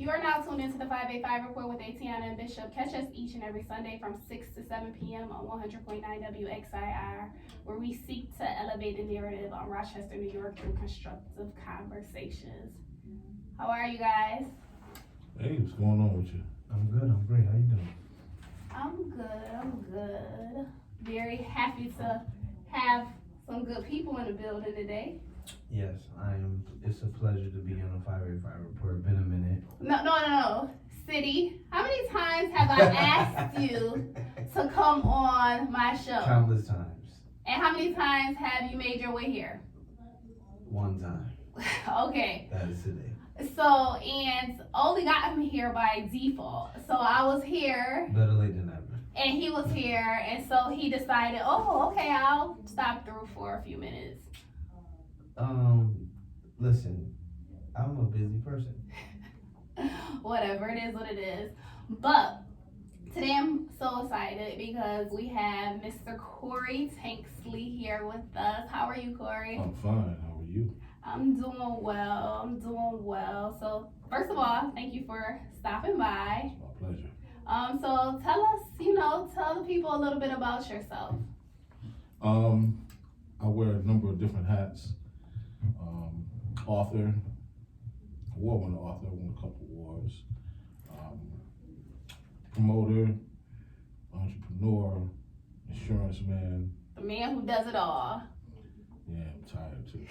You are now tuned into the 585 Report with Atiana and Bishop. Catch us each and every Sunday from 6 to 7 p.m. on 100.9 WXIR, where we seek to elevate the narrative on Rochester, New York through constructive conversations. How are you guys? Hey, what's going on with you? I'm good, I'm great. How you doing? I'm good. Very happy to have some good people in the building today. Yes, I am. It's a pleasure to be on the 585 Report. Been a minute. No. City, how many times have I asked you to come on my show? Countless times. And how many times have you made your way here? One time. Okay. That is today. So, and only got him here by default. So I was here. Better late than never. And he was here, and so he decided, okay, I'll stop through for a few minutes. Listen, I'm a busy person. Whatever, it is what it is. But today I'm so excited because we have Mr. Corey Tanksley here with us. How are you, Corey? I'm fine. How are you? I'm doing well. So first of all, thank you for stopping by. It's my pleasure. So tell us, tell the people a little bit about yourself. I wear a number of different hats. Author, award-winning author, won a couple awards. Promoter, entrepreneur, insurance man. The man who does it all. Yeah, I'm tired too.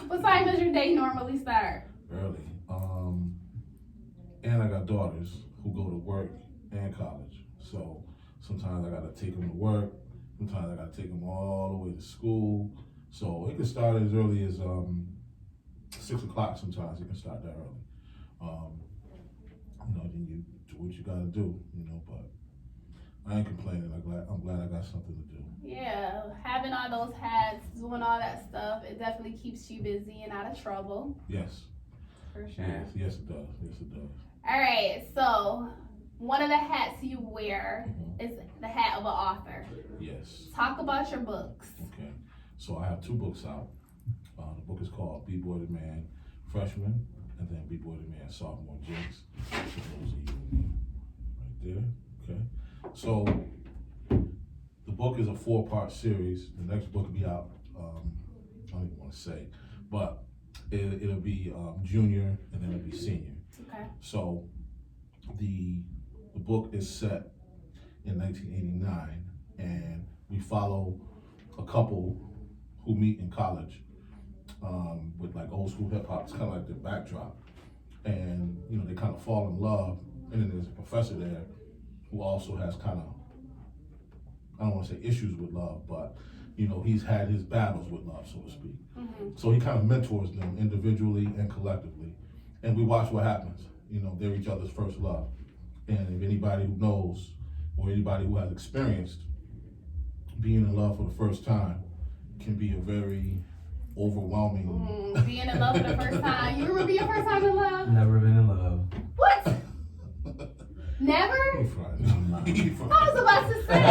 What time does your day normally start? Early. And I got daughters who go to work and college. So sometimes I gotta take them to work. Sometimes I gotta take them all the way to school. So it can start as early as 6 o'clock. Sometimes it can start that early. Then you do what you gotta do. But I ain't complaining. I'm glad I got something to do. Yeah, having all those hats, doing all that stuff, it definitely keeps you busy and out of trouble. Yes. For sure. Yes, it does. Yes, it does. All right, so one of the hats you wear is the hat of an author. Yes. Talk about your books. Okay. So I have 2 books out. The book is called B-Boy the Man Freshman, and then B-Boy the Man Sophomore Jinx. So those are you right there. Okay. So the book is a 4-part series. The next book will be out, I don't even want to say, but it'll be junior and then it'll be senior. Okay. So the book is set in 1989, and we follow a couple who meet in college with like old school hip hop. It's kind of like their backdrop, and they kind of fall in love. And then there's a professor there who also has kind of, I don't want to say issues with love, but he's had his battles with love, so to speak. So he kind of mentors them individually and collectively, and we watch what happens. They're each other's first love, and if anybody who knows or anybody who has experienced being in love for the first time, can be a very overwhelming. Being in love for the first time. You remember your first time in love? Never been in love. What? Never? I I was about to say.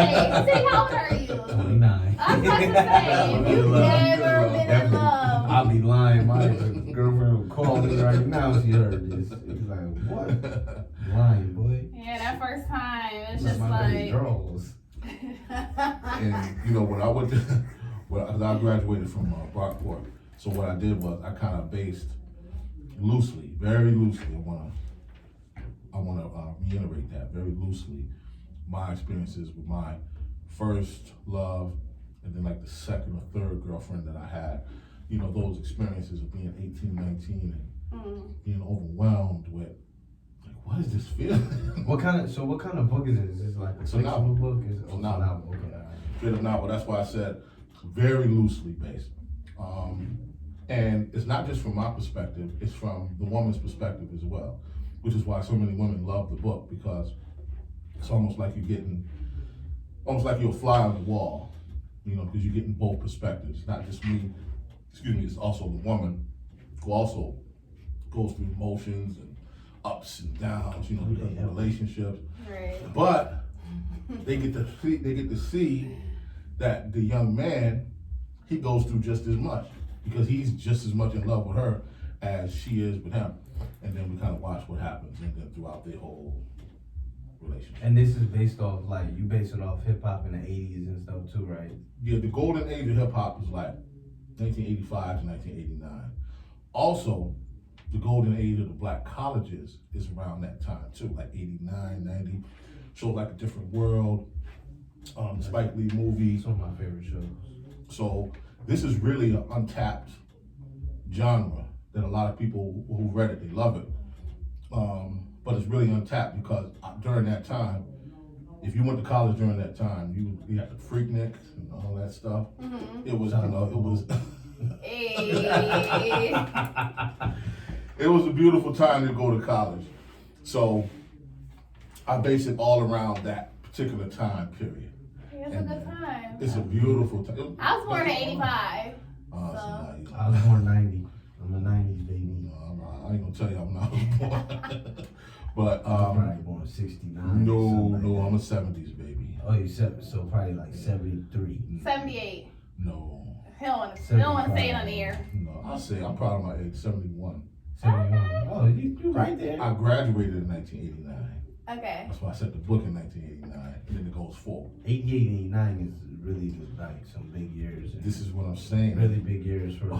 See, how old are you? 29. I was about to say, if you've never been in love. I'll be lying. My girlfriend will call me right now if she heard this. It's like, what? Lying, boy. Yeah, that first time, it's That's just my like. baby girls. And when I went to, cause I graduated from Brockport, so what I did was I kind of based loosely, very loosely. I want to reiterate that very loosely. My experiences with my first love, and then like the second or third girlfriend that I had. Those experiences of being 18, 19, and being overwhelmed with, like, what is this feeling? What kind of book is it? Is this like a fictional book? It's a novel. Okay. Straight up novel. That's why I said very loosely based. And it's not just from my perspective, it's from the woman's perspective as well, which is why so many women love the book, because it's almost like you're a fly on the wall, because you're getting both perspectives. It's not just me, it's also the woman who also goes through emotions and ups and downs, because of relationships. Right. But they get to see that the young man, he goes through just as much, because he's just as much in love with her as she is with him. And then we kind of watch what happens and then throughout their whole relationship. And this is based off, like, you base it off hip hop in the 80s and stuff too, right? Yeah, the golden age of hip hop is like 1985 to 1989. Also, the golden age of the black colleges is around that time too, like 89, 90. Shows like a different world. Spike Lee movies. It's one of my favorite shows. So this is really an untapped genre that a lot of people who read it, they love it. But it's really untapped because during that time, if you went to college during that time, you had the Freaknik and all that stuff. Mm-hmm. It was, you know, it was. Hey. It was a beautiful time to go to college. So I base it all around that particular time period. It's a good time. It's a beautiful time. I was born in 85. I was born 90. I'm a 90s baby. No, I ain't gonna tell you I'm not born. But I'm probably born 69. no, I'm a 70s baby. Oh, you said so probably like 73. 78. No. He don't want to say it on the air. No, I'll say I'm proud of my age, 71. 71. Oh, you right there. I graduated in 1989. Okay. That's why I set the book in 1989, and then it goes forward. 88, 89 is really like some big years. This is what I'm saying. Really big years for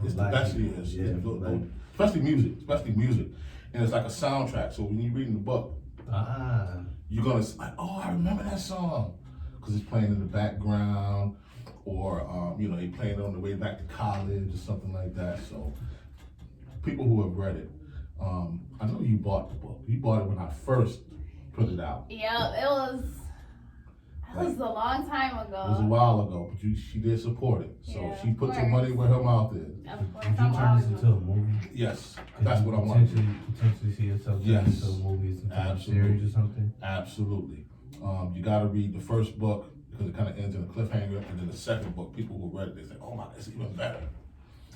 It's the black best people. years. Yeah, Especially music. And it's like a soundtrack. So when you're reading the book, you're gonna like, oh, I remember that song, because it's playing in the background, or you know, they playing it on the way back to college or something like that. So people who have read it, I know you bought the book. You bought it when I first put it out. Yeah, it was a long time ago. It was a while ago, but she did support it. So Yeah, she put of some money where her mouth is. Of course, Did you turn this into a movie? Yes, Could that's you what I want. potentially see yourself turn Yes. into a movie, some type of Absolutely. series or something? Absolutely. You got to read the first book because it kind of ends in a cliffhanger, and then the second book, people who read it, they say, "Oh my, it's even better."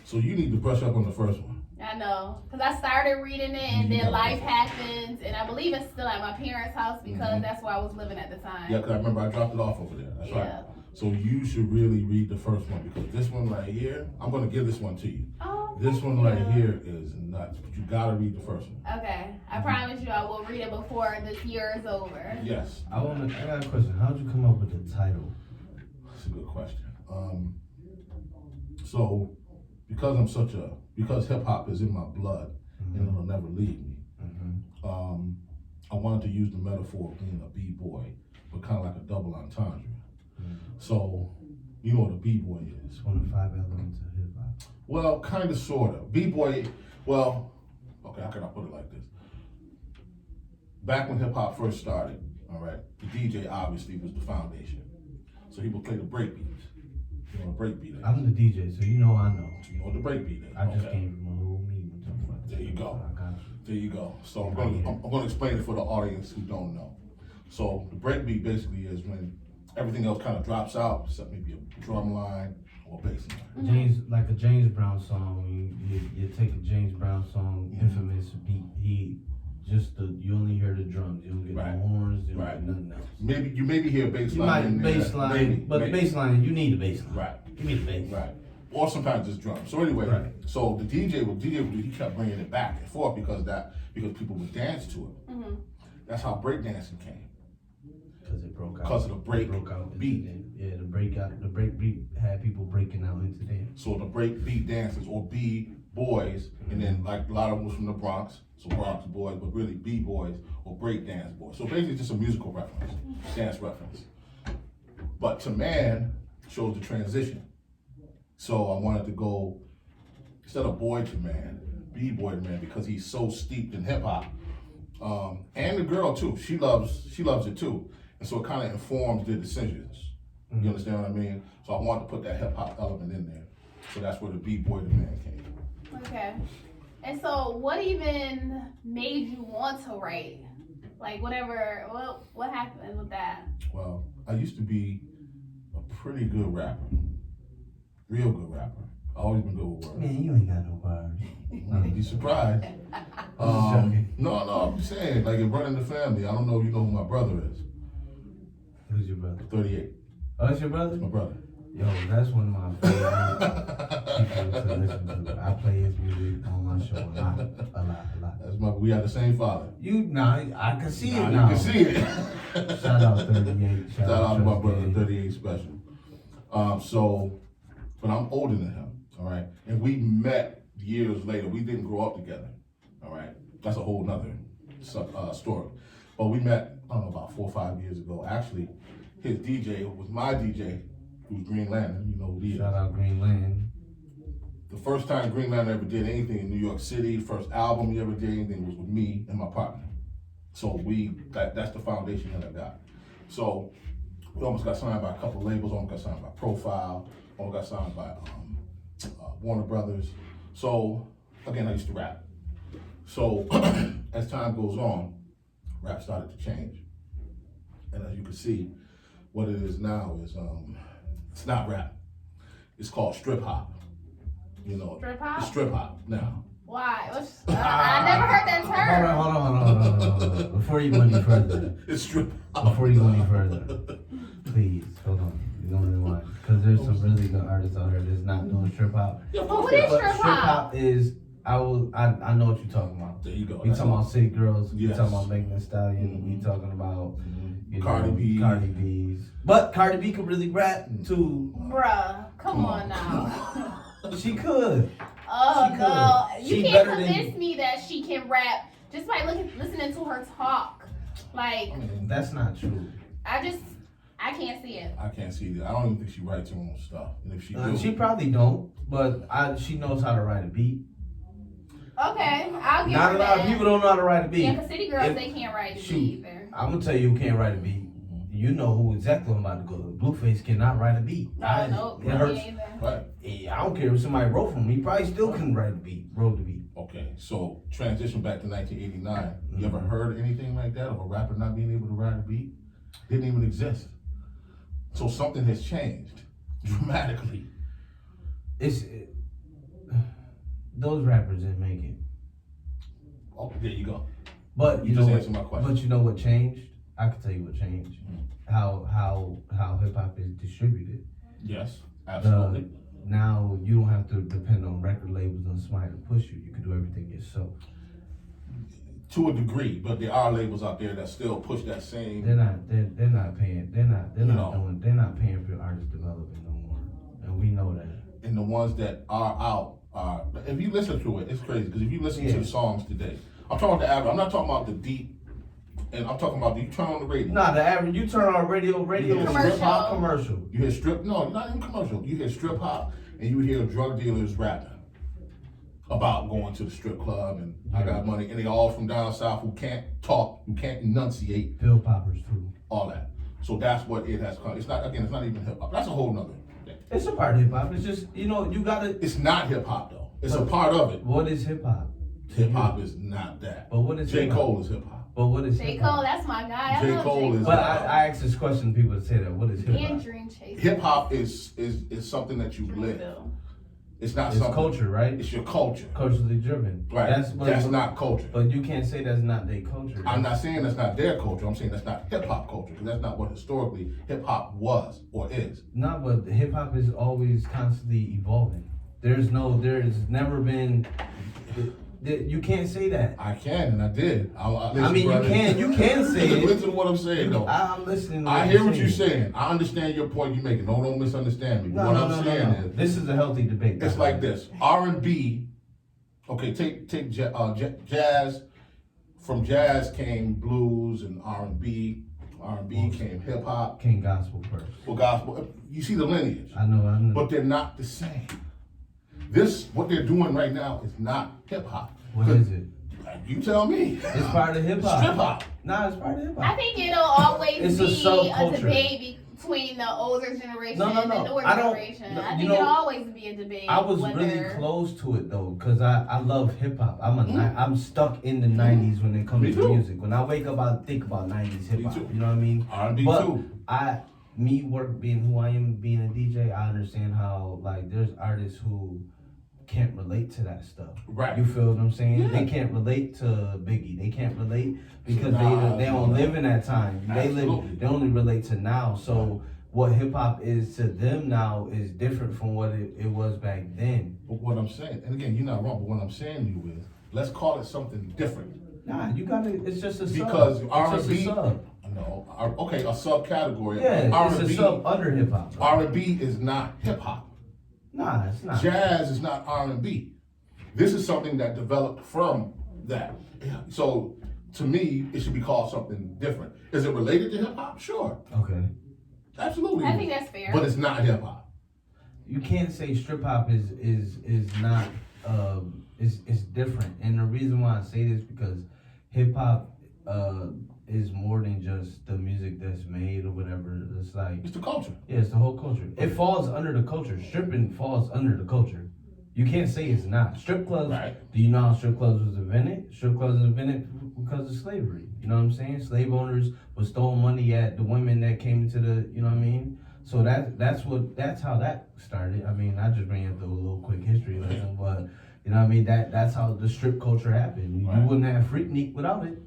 So you need to brush up on the first one. I know, because I started reading it and then life happens, and I believe it's still at my parents' house because that's where I was living at the time. Yeah, because I remember I dropped it off over there. That's right. So you should really read the first one because this one right here, I'm going to give this one to you. Oh, This one right here is nuts, but you got to read the first one. Okay, I promise you I will read it before this year is over. Yes. I got a question. How'd you come up with the title? That's a good question. So because hip hop is in my blood and it'll never leave me. I wanted to use the metaphor of being a b-boy, but kind of like a double entendre. So, you know what a b-boy is? It's one of the 5 elements of hip hop. Well, kind of, sort of. B-boy, well, okay, how can I put it like this? Back when hip hop first started, all right, the DJ obviously was the foundation. So he would play the break beats. You know what a break beat is? I'm the DJ, so you know I know. You know what the break beat is? I just came from a whole meeting. There you go. I got you. There you go. So I'm going to explain it for the audience who don't know. So the break beat basically is when everything else kind of drops out, except maybe a drum line or a bass line. Like a James Brown song. You take a James Brown song, infamous beat. You only hear the drums. You don't get no horns. You don't get nothing else. Maybe you hear a bass You line. might bass line, but the bass line, you need a bass line. Right. You need a bass. Right. Or sometimes just drums. So anyway, so the DJ would do, he kept bringing it back and forth because people would dance to it. Mm-hmm. That's how breakdancing came. Because it broke out. Because of the break beat. Yeah, the break beat had people breaking out into dance. So the break beat dancers or B-boys, and then like a lot of them was from the Bronx, so Bronx boys, but really B-boys or break dance boys. So basically just a musical reference, dance reference. But to man shows the transition. So I wanted to go, instead of boy to man, B-boy to man, because he's so steeped in hip hop. And the girl too, she loves it too. And so it kind of informs their decisions. You understand what I mean? So I wanted to put that hip hop element in there. So that's where the B-boy to man came. Okay. And so what even made you want to write? Like what happened with that? Well, I used to be a pretty good rapper. Real good rapper. Always been good with words. Man, you ain't got no bars. You'd be surprised. No, I'm saying, like, in running the family, I don't know if you know who my brother is. Who's your brother? 38. Oh, that's your brother? That's my brother. Yo, that's one of my favorite people to listen to. I play his music on my show a lot. That's we have the same father. I can see it now. You can see it. Shout out 38. Shout out to my brother, 38 Special. But I'm older than him, all right? And we met years later. We didn't grow up together, all right? That's a whole nother story. But we met, I don't know, about 4 or 5 years ago. Actually, his DJ was my DJ, who's Green Lantern, you know who he is. Shout out Green Lantern. The first time Green Lantern ever did anything in New York City, first album he ever did anything was with me and my partner. So that's the foundation that I got. So we almost got signed by a couple labels, almost got signed by Profile, almost got signed by Warner Brothers. So again, I used to rap. So as time goes on, rap started to change. And as you can see, what it is now is, it's not rap. It's called strip hop. You know, Strip hop? It's strip hop now. Why? I never heard that term. Hold on. Before you go any further. It's strip hop. Before you go any further, please, hold on. You don't really want, because there's some really good artists out here that's not doing strip hop. Yeah, But what is strip hop? Strip hop is, I know what you're talking about. There you go. We talking about City Girls, we Yes. talking about Megan Thee Stallion, we talking about Cardi B. Cardi B's. But Cardi B could really rap too. Bruh, come on now. She could. Oh She no, could. you She can't better than- convince me that she can rap just by listening to her talk. Like, That's not true. I can't see it. I can't see that. I don't even think she writes her own stuff. And if she do, She probably don't, but she knows how to write a beat. Okay, I'll give Not her a lot that. of people don't know how to write a beat. Yeah, because City Girls, If- they can't write a shoot. beat either. I'm gonna tell you who can't write a beat. You know who exactly I'm about to go to. Blueface cannot write a beat. Nope, It hurts. me either. right? I don't care if somebody wrote for him. He probably still couldn't write a beat. Wrote the beat. Okay, so transition back to 1989. You ever heard anything like that of a rapper not being able to write a beat? Didn't even exist. So something has changed dramatically. Those rappers didn't make it. Oh, there you go. But You you know just what? answered my question. But you know what changed? I can tell you what changed. How hip hop is distributed. Yes, absolutely. Now you don't have to depend on record labels and somebody to push you. You can do everything yourself. To a degree, but there are labels out there that still push that same. They're not paying. They're not paying for artist development no more, and we know that. And the ones that are out are. If you listen to it, it's crazy because if you listen to the songs today, I'm talking about the average. I'm not talking about the deep. And I'm talking about, you turn on the radio. Nah, the average, you turn on radio Commercial. strip hop commercial. You hear strip, no, not even commercial. You hear strip hop and you hear drug dealers rapping about going to the strip club and I got money. And they all from down south who can't talk, who can't enunciate, Pill poppers too. all that. So that's what it has come. It's not even hip hop. That's a whole nother thing. It's a part of hip hop. It's just, you gotta. It's not hip hop though. It's a part of it. What is hip hop? Hip hop is not that. But what is J. hip-hop? Cole is hip hop. But what is J. hip hop? Cole, that's my guy. I J. love Cole J. is- But I asked this question to people to say that. What is hip And hop? Dream Chaser. Hip hop is something that you live. Dreamville. It's not It's something. culture, right? It's your culture. Culturally driven. Right. That's not culture. But you can't say that's not their culture. I'm not saying that's not their culture. I'm saying that's not hip hop culture because that's not what historically hip hop was or is. No, but hip hop is always constantly evolving. There's never been. You can't say that. I can and I did. I mean, you can say it. Listen to what I'm saying though. I'm listening. To I hear what you're saying. I understand your point you're making. Don't misunderstand me. What I'm saying is, this is a healthy debate. it's like this. R&B. Okay, take jazz. From jazz came blues and R&B. R&B came hip hop. Came gospel first. Well, gospel. You see the lineage. I know. But they're not the same. What they're doing right now is not hip hop. What is it? You tell me. It's part of hip hop. Strip hop. Nah, it's part of hip I hop. think it'll always It's a be a subculture. debate between the older generation No, and the newer I don't- generation. no, I you think know, it'll always be a debate. I was really whether- close to it though, cause I love hip hop. I'm stuck in the '90s when it comes Me to too. music. When I wake up, I think about '90s hip hop. Me too. You know what I mean? R&B But too. being who I am, being a DJ, I understand how like there's artists who can't relate to that stuff. Right. You feel what I'm saying? Yeah. They can't relate to Biggie. They can't relate because Nah, they don't live in that time. Absolutely. They only relate to now. So what hip hop is to them now is different from what it was back then. But what I'm saying, and again, you're not wrong, but what I'm saying to you is, let's call it something different. Nah, you gotta, it's just a sub. Because R&B, it's just a sub. No, okay, a subcategory. Yeah, R&B, it's a sub under hip hop. R&B is not hip hop. Nah, it's not. Jazz is not R&B. This is something that developed from that. So to me, it should be called something different. Is it related to hip hop? Sure. Okay. Absolutely. I think that's fair. But it's not hip hop. You can't say strip hop is not it's different, and the reason why I say this because hip hop is more than just the music that's made or whatever. It's like It's the culture. Yeah, it's the whole culture. It falls under the culture. Stripping falls under the culture. You can't say it's not. Strip clubs, Right. Do you know how strip clubs was invented? Strip clubs was invented because of slavery. You know what I'm saying? Slave owners was throwing money at the women that came into the, you know what I mean? So that's how that started. I mean, I just bring up the little quick history lesson, but you know what I mean? That's how the strip culture happened. Right. You wouldn't have Freaknik without it.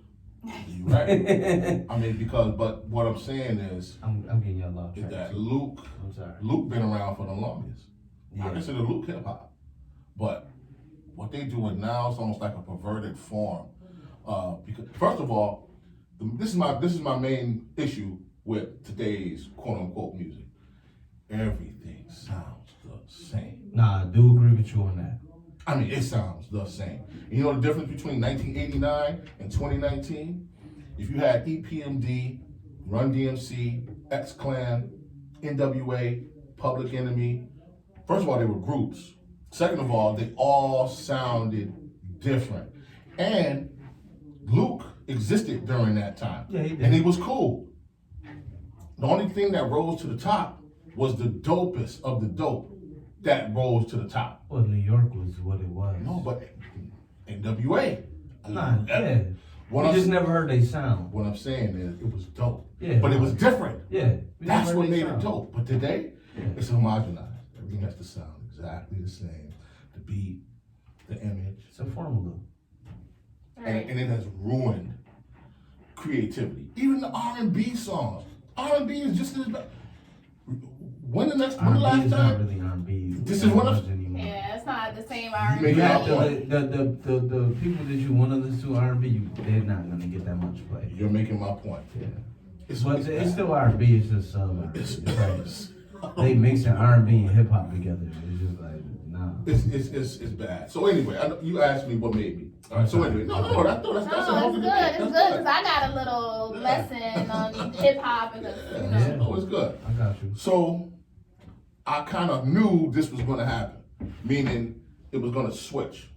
You're right. I mean, but what I'm saying is I'm getting y'all off track. that Luke I'm sorry. been around for the longest. I Yeah. consider Luke hip hop. But what they do it now is almost like a perverted form. Because first of all, this is my main issue with today's quote unquote music. Everything sounds the same. Nah, I do agree with you on that. I mean, it sounds the same. You know the difference between 1989 and 2019? If you had EPMD, Run DMC, X-Clan, NWA, Public Enemy, first of all, they were groups. Second of all, they all sounded different. And Luke existed during that time. Yeah, he did. And he was cool. The only thing that rose to the top was the dopest of the dope that rose to the top. Well, New York was what it was. No, but NWA. Nah, yeah. We just never heard they sound. What I'm saying is it was dope. Yeah. But it was different. Yeah. we That's never what heard they made sound. it dope. But today, Yeah. it's homogenized. Everything has to sound exactly the same. The beat, the image. It's a formula. Right. And it has ruined creativity. Even the R&B songs. R&B is just as bad. When the last R&B is not time? really R&B. This is one of- anymore. Yeah, it's not the same You R&B. make You it have up. to, the people that you want to listen to R&B, they're not gonna get that much play. You're making my point. Yeah. It's But it's bad. still R&B. It's just R&B. It's, It's like they mixing R&B and hip hop together. It's just like nah. it's bad. So anyway, you asked me what made me. All right. So anyway, that's No, a it's healthy good. debate. It's That's good because I got a little lesson on hip hop and Yeah. Oh, it's good. I got you. So I kind of knew this was going to happen, meaning it was going to switch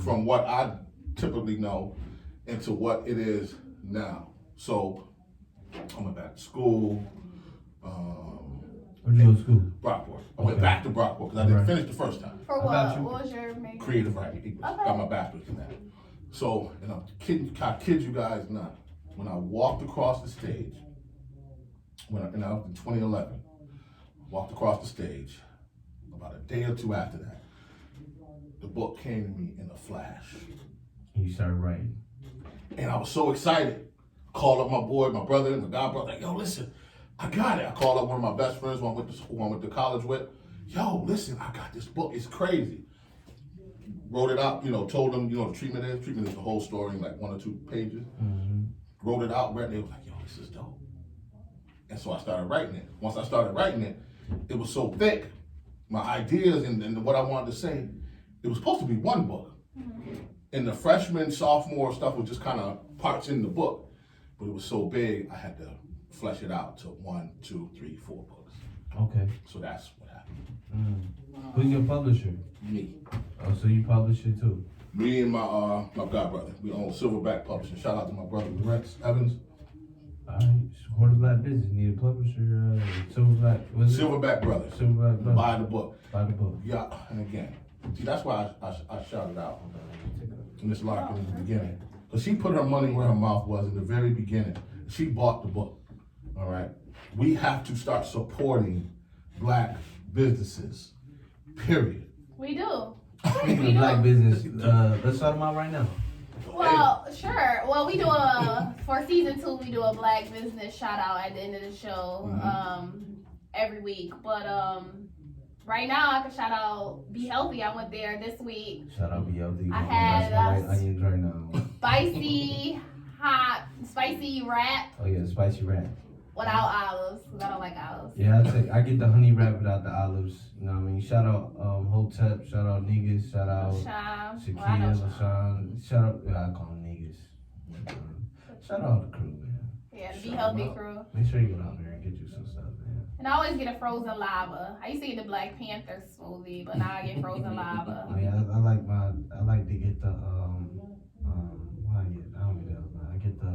from what I typically know into what it is now. So I went back to school. Where'd you go to school? Brockport. I went Okay. back to Brockport because I didn't Right. finish the first time. For I what? got you. What was your major? Creative writing, English. Okay. Got my bachelor's in that. So, and I kid you guys not, when I walked across the stage, and I was in 2011, walked across the stage, about a day or two after that, the book came to me in a flash. And you started writing. And I was so excited. Called up my boy, my brother, my god brother, like, yo, listen, I got it. I called up one of my best friends, one I went to college with. Yo, listen, I got this book. It's crazy. Wrote it out, told them, the treatment is. Treatment is the whole story in like 1 or 2 pages. Mm-hmm. Wrote it out, read it, they was like, yo, this is dope. And so I started writing it. Once I started writing it, it was so thick, my ideas and what I wanted to say, it was supposed to be one book. And the freshman, sophomore stuff was just kind of parts in the book. But it was so big, I had to flesh it out to 1, 2, 3, 4 books. Okay. So that's what happened. Who's your publisher? Me. Oh, so you publish it too? Me and my god brother, we own Silverback Publishing. Shout out to my brother Rex Evans. Alright, support a black business. Need a publisher, Silverback. What's it? Silverback Brothers. Silverback Brothers. Buy the book. Buy the book. Yeah, and again, see, that's why I shouted out Miss Larkin in the beginning. Because she put her money where her mouth was in the very beginning. She bought the book, all right? We have to start supporting black businesses, period. We do. Speaking We of black do. business, let's start them out right now. Well, sure. Well, we do for season 2, we do a black business shout out at the end of the show. every week. But right now I can shout out Be Healthy. I went there this week. Shout out BLD. I had onions right now. spicy wrap Oh yeah, spicy wrap. without olives. 'Cause I don't like olives. Yeah, I get the honey wrap without the olives. You know what I mean? Shout out Hotep, shout out Niggas, shout out Sham. Well, I Shakia, know LaShawn. Shout out, I call them Niggas. Shout out the crew, man. Yeah, the Be Shout Healthy out. crew. Make sure you go down there and get you some stuff, man. And I always get a frozen lava. I used to get the Black Panther smoothie, but now I get frozen lava. I mean, I like to get the I don't get that. I get the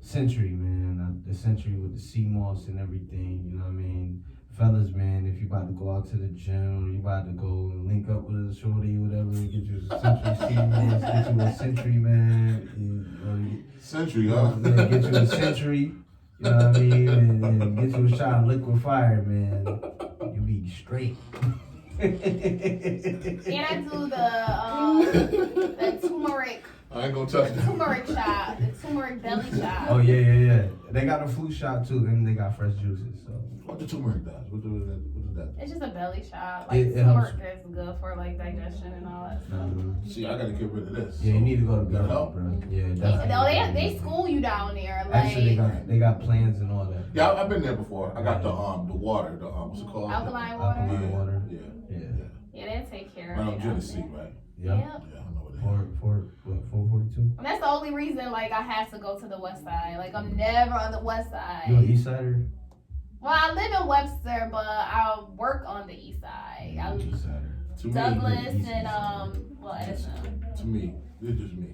Century, man. The Century with the sea moss and everything. You know what I mean? Fellas, man, if you about to go out to the gym or you about to go link up with a shorty or whatever, get you a Century sea moss, get you a Century, man. Century, huh? Yeah, get you a Century. You know what I mean? And get you a shot of liquid fire, man. You be straight. And I do the turmeric. I ain't gonna touch that. Turmeric shot, the turmeric belly shot. Oh yeah. They got a flu shot too, and they got fresh juices. So What the turmeric does? What is that? It's just a belly shot. Like It helps. turmeric is good for like digestion and all that stuff. See, I gotta get rid of this. yeah, you need to go to That'll bed, help. bro. Yeah, No, definitely. they school you down there. Like Actually, they got plans and all that. Yeah, I've been there before. I got the water, what's it called? alkaline water. Alkaline water. Yeah. Yeah. Yeah, they take care Right of on it. Genesee, right? Yeah. Yeah. Yeah, I know what it is. 442. And that's the only reason like I have to go to the west side. Like I'm never on the west side. You an East Sider? Well, I live in Webster, but I work on the east side. I live East Sider. To me, Douglas East and Side. Edison. to me, it's just me.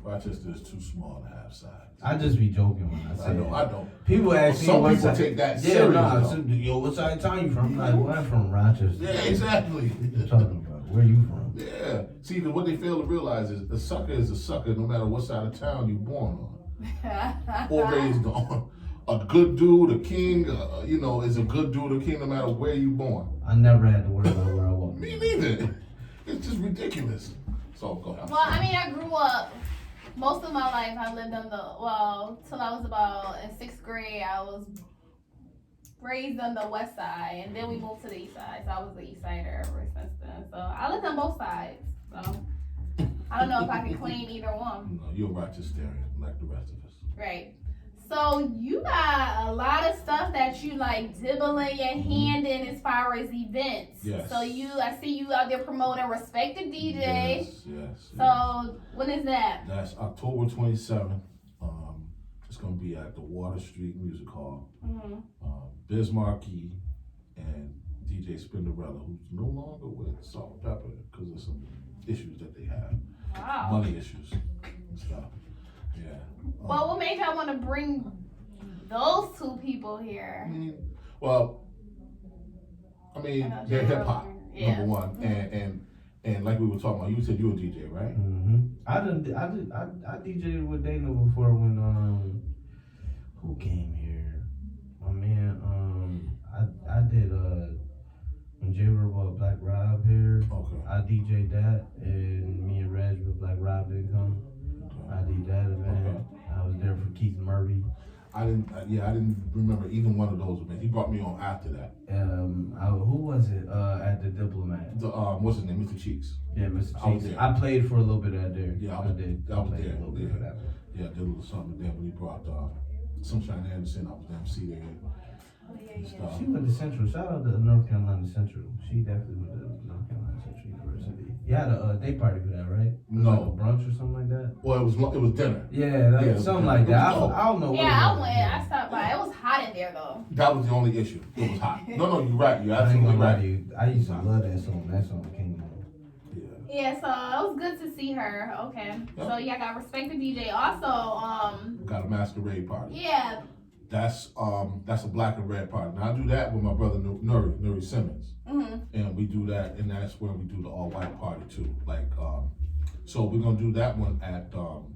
Rochester is too small to have sides. I just be joking when I say I know, it. I don't. People ask me Some what people side. take that Yeah, serious. nah. though. Yo, what side of town you from? I'm like, well, I'm from Rochester. Yeah, exactly. What you talking about? Where you from? Yeah. See, what they fail to realize is a sucker is a sucker no matter what side of town you're born on or raised on. A good dude, a king, is a good dude, a king no matter where you're born. I never had to worry about where I was. Me neither. It's just ridiculous. So go ahead. Well, I mean, I grew up. Most of my life, I lived till I was about in 6th grade. I was raised on the west side, and then we moved to the east side. So I was the east sider ever since then. So I lived on both sides. So I don't know if I can claim either one. No, you're a Rochesterian like the rest of us. Right. So you got a lot of stuff that you like dibbling your hand in as far as events. Yes. So I see you out there promoting Respect the DJ. Yes. So when is that? That's October 27th. It's gonna be at the Water Street Music Hall. Mm-hmm. Biz Markie and DJ Spinderella, who's no longer with Salt and Pepper because of some issues that they have, Wow. money issues and stuff. Yeah. Well, what made y'all want to bring those two people here? They're hip hop, Yeah. number one, and like we were talking about, you said you're a DJ, right? I DJed with Dana before when who came here? My man, I did when J brought Black Rob here. Okay. I DJed that, and me and Reg with Black Rob didn't come. I did that event. Okay. I was there for Keith Murray. I didn't remember either one of those events. He brought me on after that. Who was it? At the Diplomat. What's his name? Mr. Cheeks. Yeah, Mr. I was Cheeks. there. I played for a little bit out there. Yeah, I did. I was played there. a little bit for that one. Yeah, I did a little something there when he brought Sunshine Anderson. I was the MC there. And stuff. She went to Central. Shout out to North Carolina Central. She definitely went to North Carolina Central University. You had a day party for that, right? No. Like a brunch or something like that? Well, it was dinner. Yeah, Yeah, something it like that. was I don't know. Yeah, I what went. it was. I stopped by. It was hot in there though. That was the only issue. It was hot. No, you're right. You're I ain't absolutely gonna lie right. to you. I used to love that song. That song came on. Yeah. Yeah, so it was good to see her. Okay. Yep. So yeah, I got Respect the DJ. Also, Got a masquerade party. yeah. That's a black and red party. Now I do that with my brother Nuri Simmons, and we do that, and that's where we do the all white party too. Like, so we're gonna do that one at Club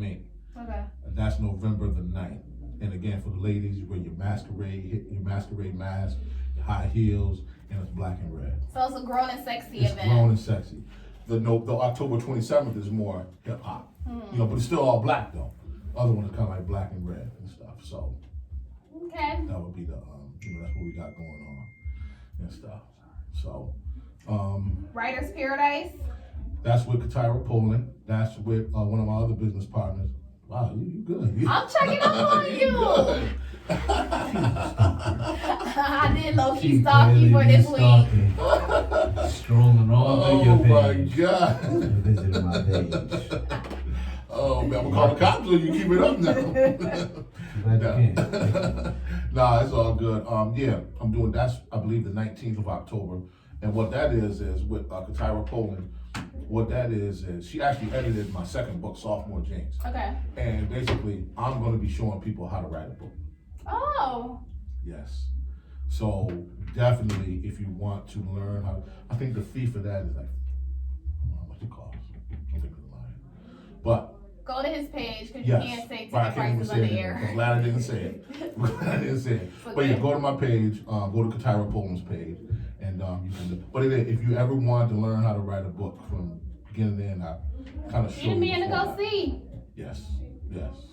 Mink. Okay. And that's November the 9th. And again, for the ladies, you wear your masquerade mask, your high heels, and it's black and red. So it's a grown and sexy It's event. grown and sexy. The October 27th is more hip hop, but it's still all black though. Other one is kind of like black and red and stuff. So Okay. That would be the that's what we got going on and stuff. So Writer's Paradise. that's with Katira Poland. That's with one of my other business partners. Wow, you good. I'm checking up on you. Good. I did low-key stalk you for this week. Strolling all over your page. Oh my God. Visiting my page. Oh man, I'm gonna call the cops so you keep it up now. Glad you can. Nah, it's all good. Yeah, I'm doing that's I believe the 19th of October, and what that is with Katira Poland. What that is she actually edited my second book, Sophomore Jinx, Okay. and basically I'm going to be showing people how to write a book. Oh. Yes. So definitely, if you want to learn how, I think the fee for that is like, I don't know how much it costs. I think it's lying, but. Go to his page because Yes. you can't say ticket Right, I can't even prices say on the it. air. I'm glad I didn't say it. I'm glad I didn't say it. But yeah, go to my page, go to Katira Poland's page, and you can do. But if you ever want to learn how to write a book from beginning to end, I kind of show You you. man to go format. see. Yes.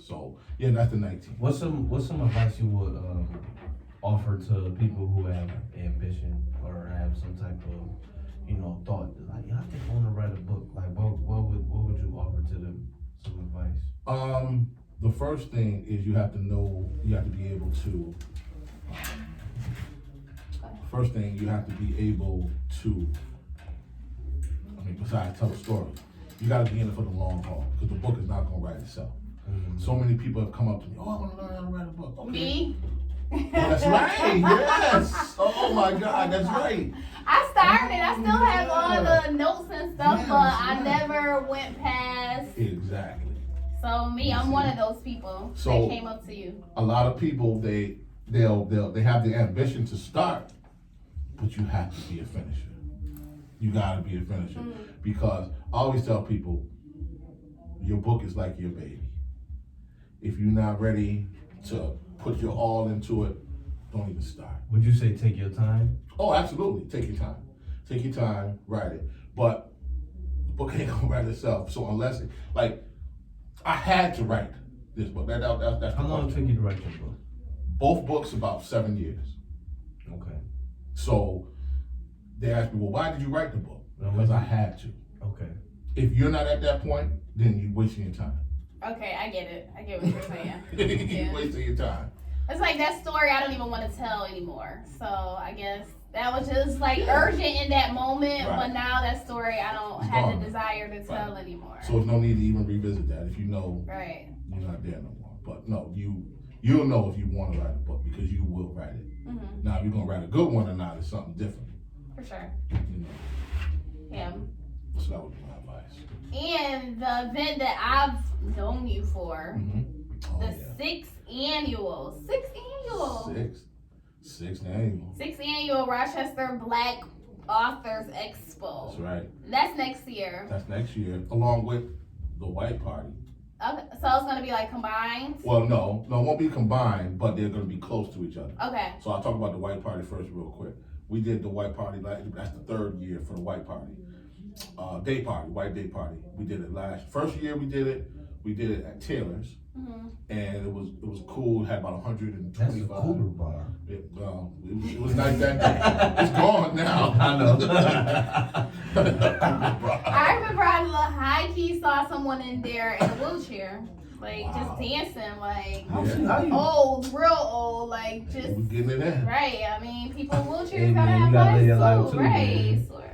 So yeah, that's the 19th. What's some advice you would offer to people who have ambition or have some type of thought like I think I want to write a book, like what would you offer to them, some advice? The first thing is you have to be able to. First thing you have to be able to. Besides tell a story, you got to be in it for the long haul because the book is not going to write itself. So many people have come up to me, oh, I want to learn how to write a book. Okay. Me? That's right. Yes. Oh my God, that's right. I started. I still have all the notes and stuff, Yeah, but that's I right. never went past. Exactly. So me, I'm one of those people So- that came up to you. A lot of people they have the ambition to start, but you have to be a finisher. You gotta be a finisher because I always tell people, your book is like your baby. If you're not ready to put your all into it, don't even start. Would you say take your time? Oh, absolutely. Take your time. Take your time, write it. But the book ain't gonna write itself. So unless I had to write this book. That's How long it took you to write your book? Both books about 7 years. Okay. So they asked me, well, why did you write the book? No, Because why- I had to. Okay. If you're not at that point, then you're wasting your time. Okay, I get it. I get what you're saying. You're Yeah. wasting your time. It's like that story I don't even want to tell anymore. So I guess that was just like urgent in that moment, Right. but now that story I don't It's have gone. the desire to tell anymore. So there's no need to even revisit that if you know Right. you're not there no more. But no, you'll know if you want to write a book because you will write it. Mm-hmm. Now, if you're gonna write a good one or not is something different. For sure. You know. Yeah. So that would be my advice. And the event that I've known you for, Oh, the yeah. sixth annual Sixth annual. Rochester Black Authors Expo. That's right. That's next year. That's next year, along with the white party. Okay, so it's gonna be like combined. Well, no, it won't be combined, but they're gonna be close to each other. Okay. So I'll talk about the white party first, real quick. We did the white party that's the third year for the white party. Day party, white day party. We did it first year we did it at Taylor's, and it was cool. It had about 125. That's a cooler bar. It was nice that day. It's gone now. I know. I remember I high key saw someone in there in a wheelchair, like Wow. just dancing, like How you? old, real old, like We just was getting it in. right. I mean, people in wheelchairs Hey, gotta man, have you gotta live your lives life too, too, right? man. Swear.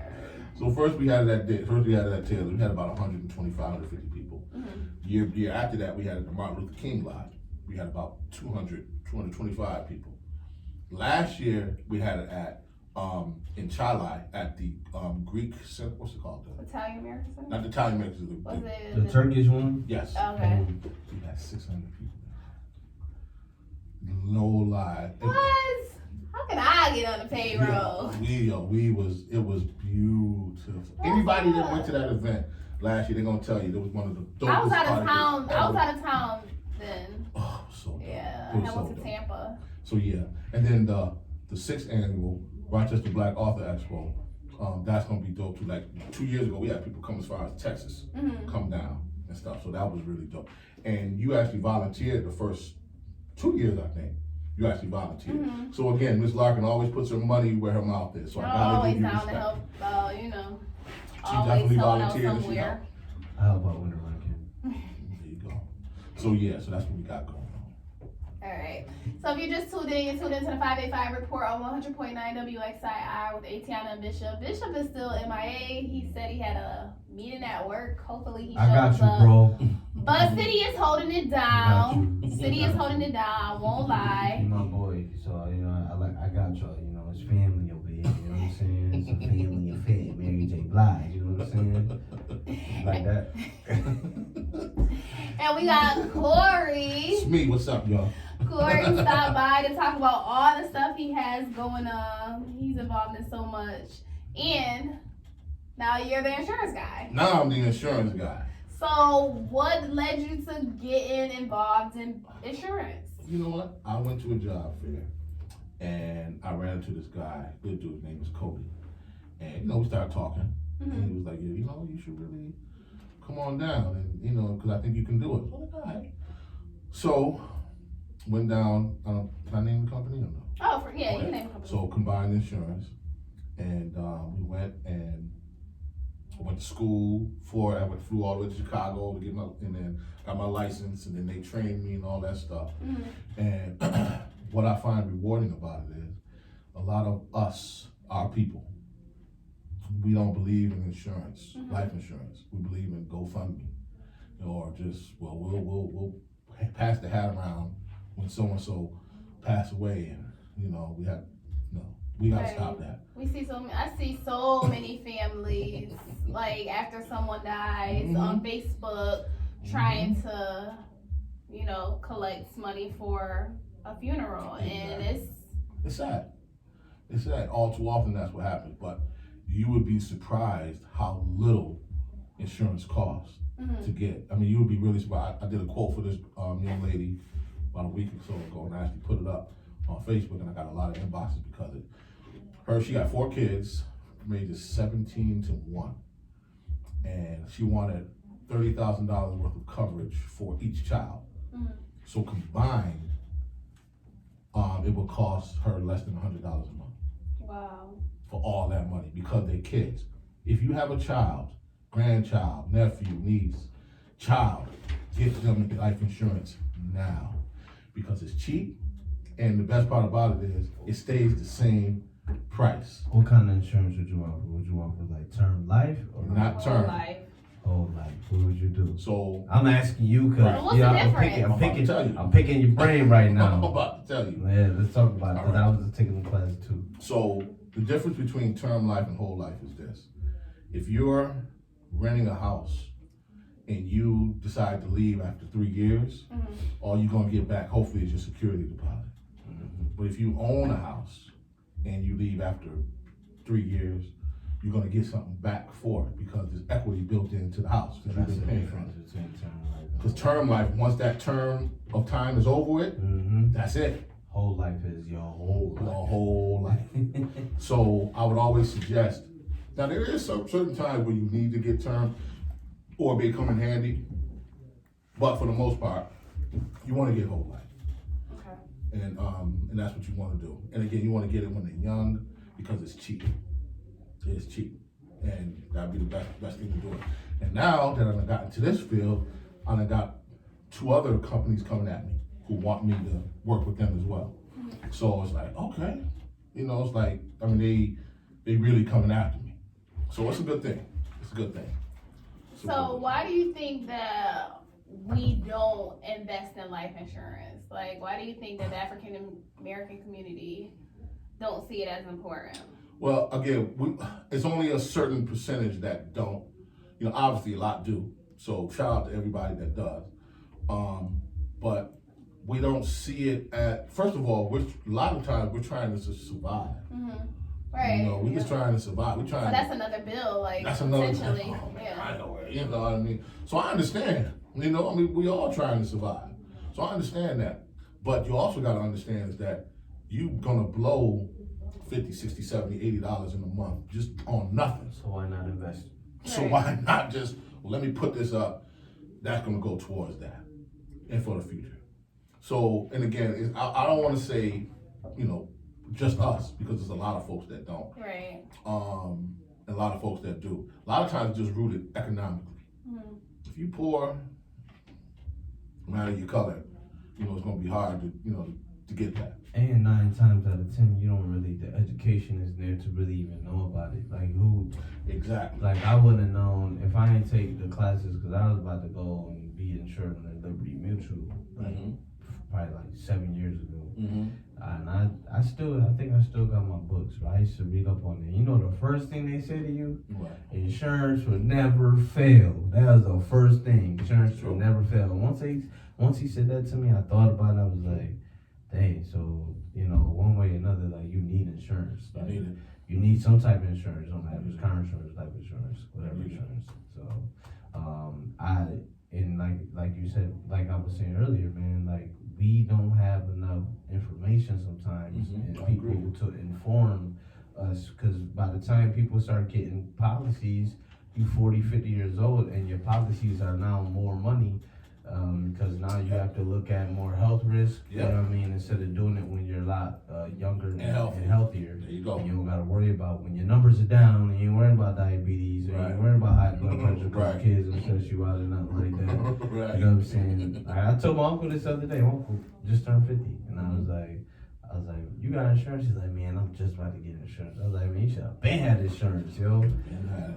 So first we had it at Taylor. We had about 125, 150 people. Year after that, we had it at the Martin Luther King Lodge. We had about 200, 225 people. Last year, we had it at in Chillin at the Greek Center. What's it called? Italian American. Not the Italian American. Was it The Turkish one? Yes. Okay. We had 600 people there. No lie. What? How can I get on the payroll? It was beautiful. Anybody that went to that event last year, they're gonna tell you it was one of the dopest I was out of parties town. I was ever. out of town then. Oh, so dope. Yeah, It was I so went to dope. Tampa. So yeah, and then the 6th annual Rochester Black Author Expo, that's gonna be dope too. Like 2 years ago, we had people come as far as Texas, come down and stuff. So that was really dope. And you actually volunteered the first 2 years, I think, You actually volunteered. Mm-hmm. So again, Ms. Larkin always puts her money where her mouth is. So I You're gotta always give you down to respect. help, you know. She Always definitely helping out volunteered and she somewhere. helped. I help out when the run can. There you go. So yeah, so that's what we got going on. Alright. So if you just tuned in, you're tuned into the 585 report on 100.9 WXIR with Atiana and Bishop. Bishop is still MIA. He said he had a meeting at work. Hopefully he shows I got you, up. bro. But City is holding it I got down. you. City is holding it down. I won't lie. You my boy, so you know I got y'all. You know it's family over here. You know what I'm saying? It's a family affair. Mary J. Blige. You know what I'm saying? Like that. And we got Corey. It's me. What's up, y'all? Corey stopped by to talk about all the stuff he has going on. He's involved in so much. And now you're the insurance guy. Now I'm the insurance guy. So what led you to getting involved in insurance? You know what? I went to a job fair and I ran into this guy, good dude, his name was Cody. And you know, we started talking. And he was like, yeah, you know, you should really come on down and you know, because I think you can do it. So I was like, all right. So went down, can I name the company or no? Oh, yeah, you can name a company. So Combined Insurance. And we went and I went to school for it. I flew all the way to Chicago to get and then got my license, and then they trained me and all that stuff. And what I find rewarding about it is a lot of us, our people, we don't believe in insurance, life insurance. We believe in GoFundMe, or just we'll pass the hat around when so and so pass away, and you know we gotta stop that. We see I see so many families like after someone dies on Facebook trying to, you know, collect money for a funeral, and it's sad. It's sad. All too often that's what happens. But you would be surprised how little insurance costs to get. I mean, you would be really surprised. I did a quote for this young lady about a week or so ago, and I actually put it up on Facebook, and I got a lot of inboxes because of it. She got 4 kids from ages 17 to 1, and she wanted $30,000 worth of coverage for each child. So combined, it would cost her less than $100 a month. Wow. For all that money because they're kids. If you have a child, grandchild, nephew, niece, child, get them life insurance now because it's cheap, and the best part about it is it stays the same price. What kind of insurance would you offer? Would you offer like term life or Not term. Whole life. What would you do? So I'm asking you because What's the difference? I'm picking your brain right I'm now. about to tell you. Yeah, let's talk about it because All right. I was just taking the class too. So the difference between term life and whole life is this. If you're renting a house and you decide to leave after 3 years, all you're gonna get back hopefully is your security deposit. But if you own a house and you leave after 3 years, you're gonna get something back for it because there's equity built into the house. So that's the difference between term life. Because term life, once that term of time is over with, that's it. Whole life is your whole Your life. whole life. So I would always suggest, now there is certain times where you need to get term or they come in handy, but for the most part, you wanna get whole life. Okay. And that's what you wanna do. And again, you wanna get it when they're young because it's cheap. It's cheap. And that'd be the best thing to do it. And now that I've gotten to this field, I've got 2 other companies coming at me who want me to work with them as well. So it's like, okay, you know, it's like, I mean, they really coming after me. So it's a good thing. It's a good thing. So why do you think that we don't invest in life insurance? Like, why do you think that the African American community don't see it as important? Well, again, it's only a certain percentage that don't. You know, obviously a lot do. So shout out to everybody that does. But we don't see it at, first of all, a lot of times we're trying to just survive. Right. You know, we're just trying to survive. We're trying. So that's another bill, like That's another potentially. Oh, man, Yeah. I know it. You know what I mean? So I understand. You know, I mean, we all trying to survive. So I understand that. But you also got to understand is that you're going to blow $50, $60, $70, $80 in a month just on nothing. So why not invest? So Right. why not just, well, let me put this up. That's going to go towards that and for the future. So, and again, I don't want to say, just us, because there's a lot of folks that don't. Right. And a lot of folks that do. A lot of times it's just rooted economically. Mm-hmm. If you poor, no matter your color, it's going to be hard to get that. And 9 times out of 10, you don't really, the education is there to really even know about it. Like who? Exactly. Like I wouldn't have known if I didn't take the classes because I was about to go and be insured under Liberty Mutual, like probably like 7 years ago. Mm-hmm. And I think I still got my books, but I used to read up on it. You know the first thing they say to you? Right. Insurance will never fail. That was the first thing. Insurance will never fail. And once he said that to me, I thought about it. I was like, dang, so, one way or another, like, you need insurance. Like, you need some type of insurance. Don't matter if it's car insurance, life insurance, whatever insurance. So, and like you said, like I was saying earlier, man, like, we don't have enough information sometimes and people to inform us, because by the time people start getting policies, you 40, 50 years old and your policies are now more money. Because now you have to look at more health risk, you know what I mean, instead of doing it when you're a lot younger and healthier. There you go. And you don't got to worry about when your numbers are down, and you ain't worrying about diabetes, or you ain't worrying about high blood pressure because kids don't stress you out or nothing like that. Right. You know what I'm saying? I told my uncle this other day. My uncle just turned 50, and I was like, you got insurance? He's like, man, I'm just about to get insurance. I was like, man, you should have been had insurance, yo.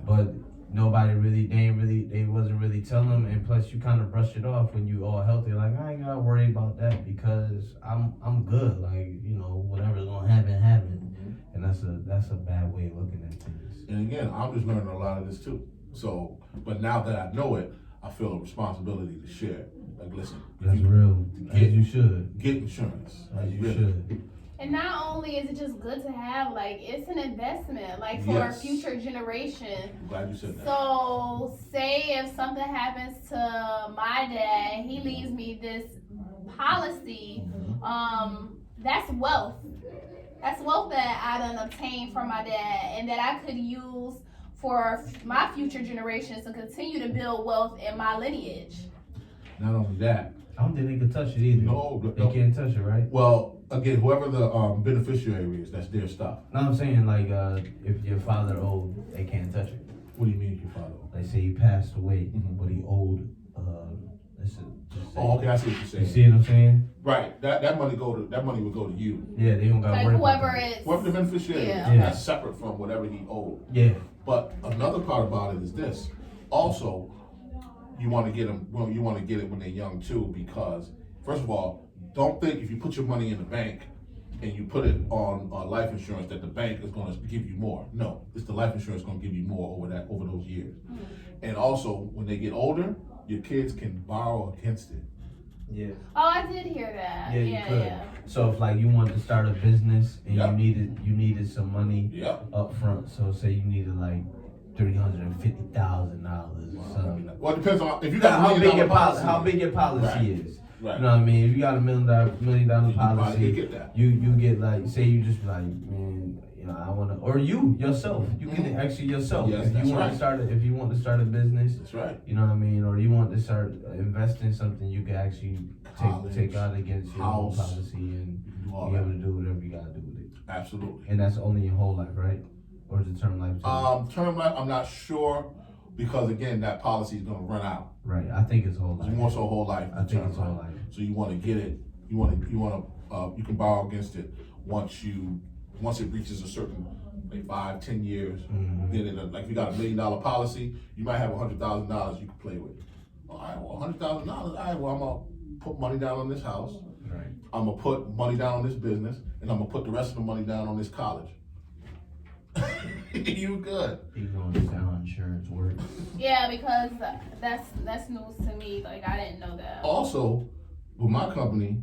But nobody really, they wasn't really telling them, and plus you kind of brush it off when you all healthy, like I ain't gotta worry about that because I'm good, like whatever's gonna happen, and that's a bad way of looking at things. And again, I'm just learning a lot of this too. So, but now that I know it, I feel a responsibility to share. Like, listen, that's real. As you should get insurance. As you should. And not only is it just good to have, like, it's an investment, like, for our future generation. I'm glad you said that. So, say if something happens to my dad, he leaves me this policy, that's wealth. That's wealth that I done obtained from my dad and that I could use for my future generations to continue to build wealth in my lineage. Not only that, I don't think they can touch it either. No. They can't touch it, right? Well, again, whoever the beneficiary is, that's their stuff. No, I'm saying like if your father owed, they can't touch it. What do you mean if your father owed? Like say he passed away, but he owed. Okay, I see what you're saying. You see what I'm saying? Right. That money would go to you. Yeah, they don't got to like worry whoever about it's whoever the beneficiary is. Yeah. That's separate from whatever he owed. Yeah. But another part about it is this. Also, you want to get them. Well, you want to get it when they're young too, because first of all, don't think if you put your money in the bank and you put it on life insurance that the bank is going to give you more. No, it's the life insurance going to give you more over those years. And also, when they get older, your kids can borrow against it. Yeah. Oh, I did hear that. Yeah, you could. So if like you wanted to start a business and you needed some money up front, so say you needed like $350,000 or something. Well, it depends on if you got how big your policy is. Right. You know what I mean? If you got $1 million policy, you get that. You get like, say you just like, man, I want to, or you yourself, you can actually yourself. Yes, if you want to start if you want to start a business, that's right. You know what I mean? Or you want to start investing in something, you can actually take out against your own policy and be able to do whatever you gotta do with it. Absolutely. And that's only your whole life, right? Or is it term life too? Term life, I'm not sure, because again, that policy is going to run out. Right. I think it's whole life. It's more so whole life. I think it's whole life. So you want to get it. You can borrow against it once it reaches a certain, like 5-10 years. Then like if you got $1 million policy, you might have $100,000 you can play with. All right, well, $100,000. All right, well, I'm gonna put money down on this house. Right. I'm gonna put money down on this business, and I'm gonna put the rest of the money down on this college. You good? People don't understand how insurance works. Yeah, because that's news to me. Like, I didn't know that. Also, with my company,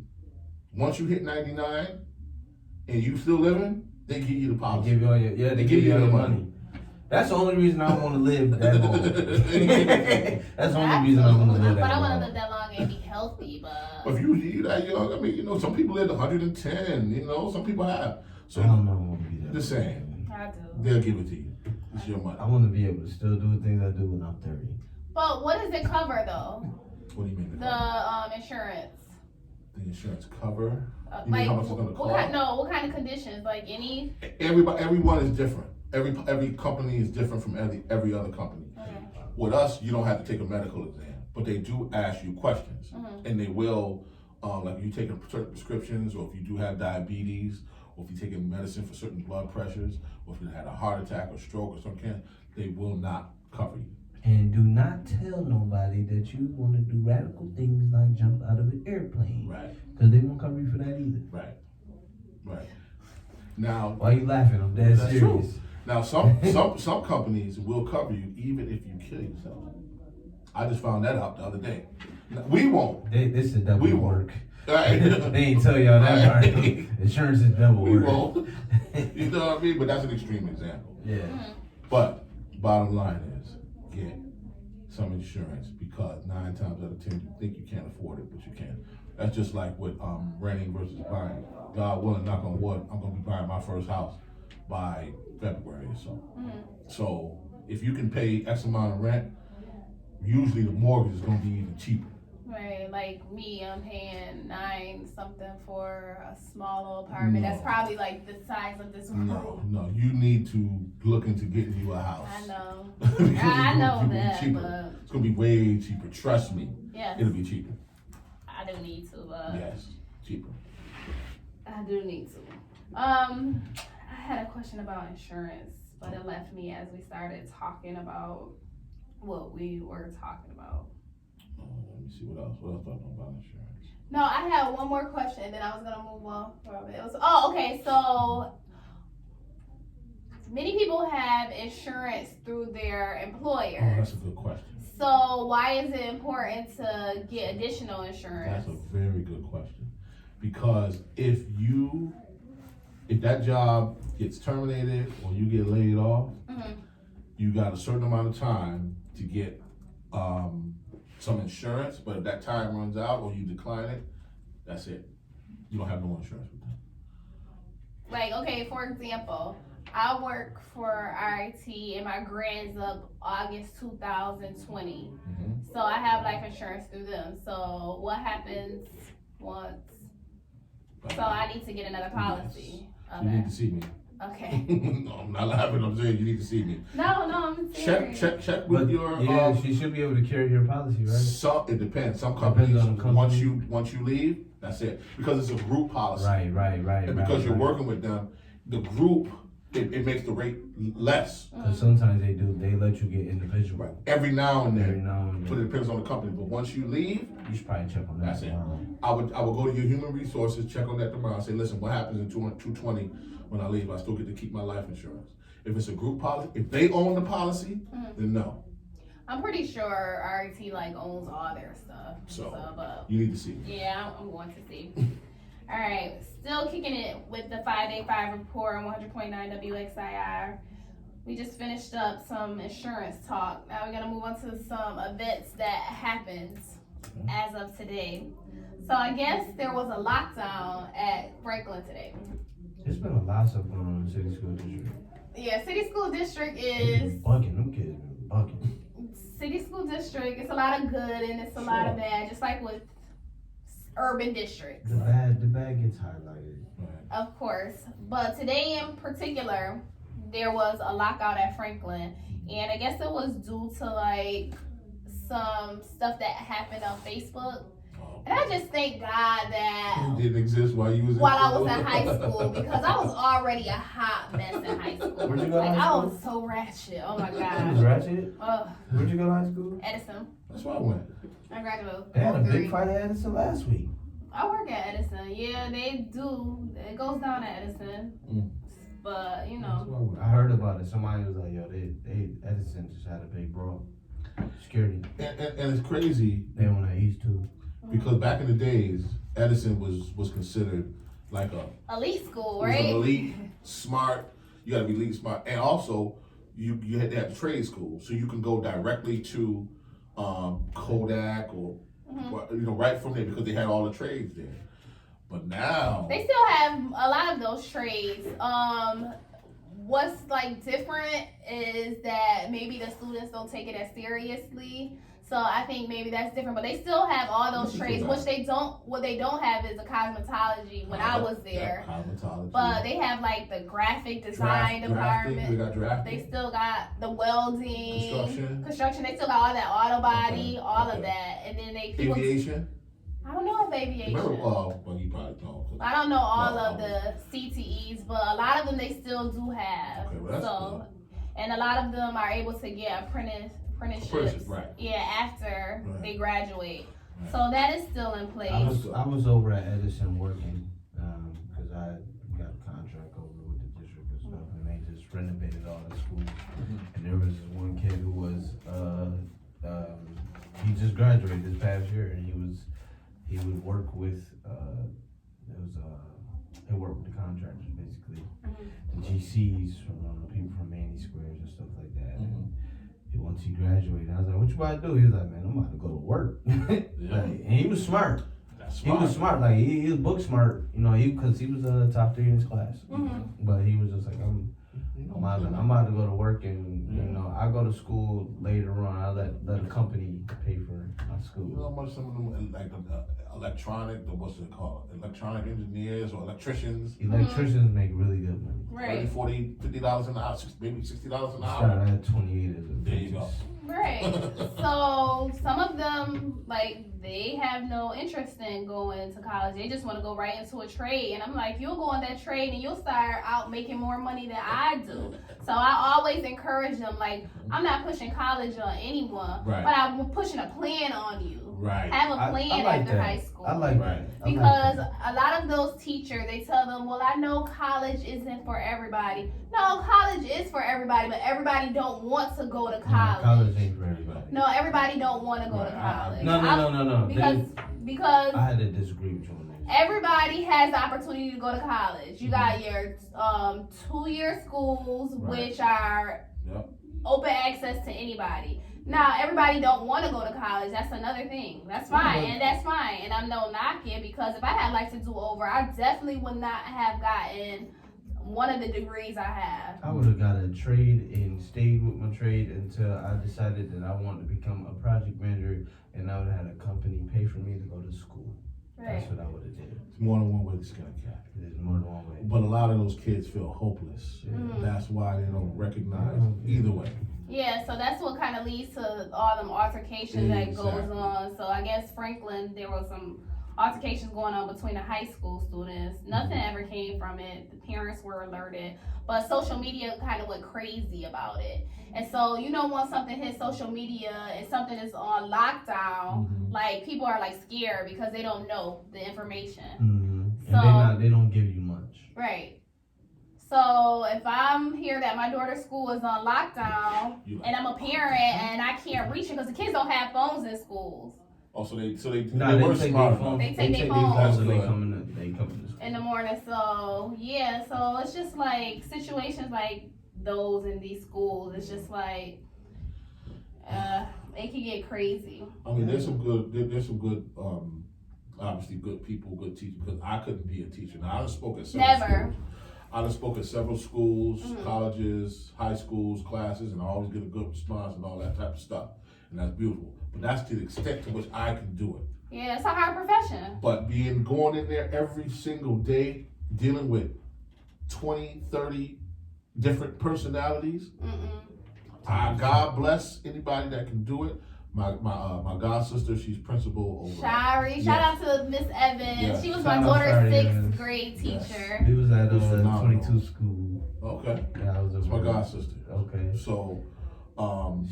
once you hit 99 and you still living, they give you the policy. They give you all they give you all your money. That's the only reason I want to live that long. That's the only reson I want to live that long. But I want to live that long and be healthy, but if you that young, I mean, some people live 110, some people have. So I don't know what to be that. Just saying. I do. They'll give it to you. It's your money. I want to be able to still do the things I do when I'm 30. But what does it cover though? What do you mean? The insurance. The insurance cover. You mean Like, how much it's gonna cost? what kind of conditions? Like any? Everyone is different. Every company is different from every other company. Okay. With us, you don't have to take a medical exam, but they do ask you questions, and they will, like if you taking certain prescriptions, or if you do have diabetes, or if you're taking medicine for certain blood pressures, or if you had a heart attack or stroke or something, they will not cover you. And do not tell nobody that you want to do radical things like jump out of an airplane. Right. Because they won't cover you for that either. Right. Now. Why are you laughing? I'm dead That's serious. True. Now, some companies will cover you even if you kill yourself. I just found that out the other day. Now, we won't. This is double We work. Right. They ain't tell y'all that part. Insurance is double We work. won't. You know what I mean? But that's an extreme example. Yeah. But bottom line is, get some insurance, because 9 times out of 10 you think you can't afford it, but you can. That's just like with renting versus buying. God willing, knock on wood, I'm gonna be buying my first house by February or so. So if you can pay X amount of rent, usually the mortgage is gonna be even cheaper. Right, like me, I'm paying 9 something for a small little apartment. No. That's probably like the size of this room. No, you need to look into getting you a house. I know. Because I know it's gonna be that, cheaper. but It's gonna be way cheaper. Trust me. yes, It'll be cheaper. I do need to. Yes, cheaper. I do need to. I had a question about insurance, but it left me as we started talking about what we were talking about. Let me see what else. What else do I know about insurance? No, I had one more question, then I was gonna move on from it. Okay. So many people have insurance through their Oh, employers. that's a good question. So why is it important to get additional insurance? That's a very good question. Because if that job gets terminated or you get laid off, you got a certain amount of time to get some insurance, but if that time runs out or you decline it, that's it. You don't have no insurance with them. Like, okay, for example, I work for RIT and my grant's up August 2020. So I have life insurance through them. So what happens once? So I need to get another policy. Yes. You need to see me. Okay. No, I'm not laughing. I'm saying you need to see me. No, I'm serious. Check with your. Yeah, she should be able to carry your policy, right? It depends. Some companies, Depends on the company. once you leave, that's it. Because it's a group policy. Right. And because you're working with them, the group it makes the rate less. Because sometimes they let you get individual. Right. Every now and then. then. But it depends on the company. But once you leave, You should probably check on that. that's it. I would go to your human resources, check on that tomorrow, and say, listen, what happens in 220 when I leave? I still get to keep my life insurance. If it's a group policy, if they own the policy, then no. I'm pretty sure RIT like owns all their stuff. So you need to see. Yeah, I'm going to see. All right, still kicking it with the 5 report on 100.9 WXIR. We just finished up some insurance talk. Now we're gonna move on to some events that happened as of today. So I guess there was a lockdown at Franklin today. There's been a lot of stuff going on in the city school district. Yeah, city school district They is been bugging. Them kids been bugging. city school district. It's a lot of good and it's a lot of bad, just like with urban districts. The bad gets highlighted. Of course. But today in particular, there was a lockout at Franklin. And I guess it was due to like some stuff that happened on Facebook. And I just thank God that It didn't exist while you was I was in high school, because I was already a hot mess in high school. Where'd you go to Like high I school? was so ratchet. Oh my You was God. ratchet? Ugh. Where'd you go to high school? Edison. That's why I went. I graduated. They had a big 03. fight at Edison last week. I work at Edison. Yeah, they do. It goes down at Edison. But you know. I heard about it. Somebody was like, yo, they Edison just had a big brawl. Security. And it's crazy. They on that east too. Because back in the days, Edison was considered like a Elite school, it was right? an elite, smart. You got to be elite, smart, and also you had to have trade school, so you can go directly to Kodak or right from there, because they had all the trades there. But now They still have a lot of those trades. what's like different is that maybe the students don't take it as seriously. So I think maybe that's different, but they still have all those trades, which they don't. What they don't have is the cosmetology. When I was there, cosmetology. But they have like the graphic design department. We got drafting. They still got the welding, construction. They still got all that auto body, all of that, and then aviation. I don't know if aviation. Remember, well, you probably don't. I don't know all of the CTEs, but a lot of them they still do have. Okay, well, that's good. And a lot of them are able to get apprenticeships. Right. Yeah, after they graduate. Right. So that is still in place. I was over at Edison working because I got a contract over with the district and stuff, and they just renovated all the schools. And there was one kid who was he just graduated this past year, and he would work with he worked with the contractors basically, the GCs from people from Manny Squares and stuff like that. And once he graduated, I was like, "What you about to do?" He was like, "Man, I'm about to go to work." And he was smart. He was smart. Like he was book smart, because he was top 3 in his class. But he was just like, I'm about to go to work, and I go to school later on. I let the company pay for my school. You know how much some of them like electronic engineers or electricians. Electricians make really good money. Right. $40, $50 an hour, maybe $60 an hour. Started at 28 as a There you go. Right. So some of them, like, they have no interest in going to college. They just want to go right into a trade. And I'm like, you'll go in that trade and you'll start out making more money than I do. So I always encourage them, like, I'm not pushing college on anyone, but I'm pushing a plan on you. Right. Have a plan after high school. I like that. Because a lot of those teachers, they tell them, well, I know college isn't for everybody. No, college is for everybody, but everybody don't want to go to college. College ain't for everybody. No, everybody don't want to go to college. No. Because I had to disagree with you on this. Everybody has the opportunity to go to college. You got your 2-year schools, which are open access to anybody. Now, everybody don't want to go to college. That's another thing. That's fine, and that's fine. And I'm no knocking, because if I had life to do over, I definitely would not have gotten one of the degrees I have. I would have got a trade and stayed with my trade until I decided that I wanted to become a project manager, and I would have had a company pay for me to go to school. Right. That's what I would have did. It's more than one way to skin a cat. There's more than one way. But a lot of those kids feel hopeless. That's why they don't recognize either way. Yeah, so that's what kind of leads to all them altercations that goes on. So I guess Franklin, there was some altercations going on between the high school students. Nothing ever came from it. The parents were alerted, but social media kind of went crazy about it. And so, when something hits social media and something is on lockdown, like, people are like scared because they don't know the information. So and they don't give you much. Right. So if I'm here that my daughter's school is on lockdown and I'm a parent and I can't reach it because the kids don't have phones in schools. Oh, so they were take smart. They take their phones and they come to school in the morning. So so it's just like situations like those in these schools. It's just like it can get crazy. I mean, there's some good obviously good people, good teachers, because I couldn't be a teacher. Now, I done spoke at several schools. I done spoke at several schools, colleges, high schools, classes, and I always get a good response and all that type of stuff. And that's beautiful. But that's to the extent to which I can do it. Yeah, it's a hard profession. But going in there every single day, dealing with 20, 30 different personalities, God bless anybody that can do it. My god sister, she's principal over. Shari, shout out to Miss Evans. Yeah. She was my daughter's 6th grade teacher. He was at 22 school. Okay. Yeah, that's my god sister. Okay. So,